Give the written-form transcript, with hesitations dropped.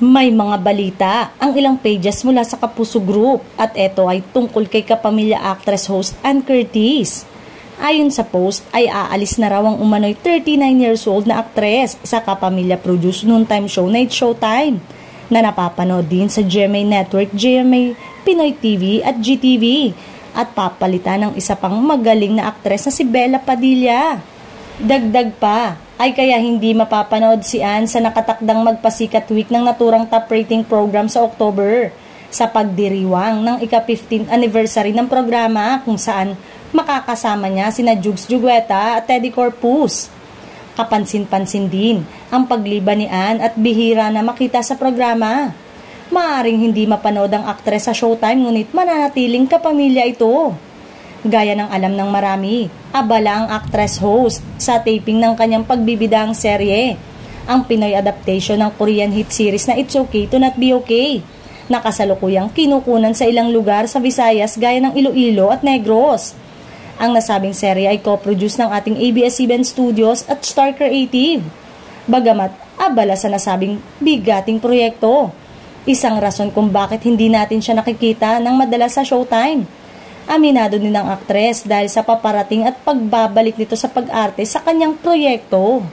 May mga balita ang ilang pages mula sa Kapuso Group at ito ay tungkol kay kapamilya actress host Ann Curtis. Ayon sa post ay aalis na raw ang umano'y 39 years old na aktres sa kapamilya produce noontime show Night Showtime na napapanood din sa GMA Network, GMA, Pinoy TV at GTV at papalitan ng isa pang magaling na aktres na si Bella Padilla. Dagdag pa ay kaya hindi mapapanood si Ann sa nakatakdang magpasikat week ng naturang top rating program sa October sa pagdiriwang ng ika-15th anniversary ng programa kung saan makakasama niya sina Jugs Jugueta at Teddy Corpus. Kapansin-pansin din ang pagliba ni Ann at bihira na makita sa programa. Maaring hindi mapanood ang aktres sa Showtime ngunit mananatiling kapamilya ito. Gaya ng alam ng marami, abala ang actress host sa taping ng kanyang pagbibidang serye, ang Pinoy adaptation ng Korean hit series na It's Okay to Not Be Okay, na kasalukuyang kinukunan sa ilang lugar sa Visayas gaya ng Iloilo at Negros. Ang nasabing serye ay co-produce ng ating ABS-CBN Studios at Star Creative. Bagamat abala sa nasabing bigating proyekto, isang rason kung bakit hindi natin siya nakikita ng madalas sa Showtime. Aminado din ang aktres dahil sa paparating at pagbabalik nito sa pag-arte sa kanyang proyekto.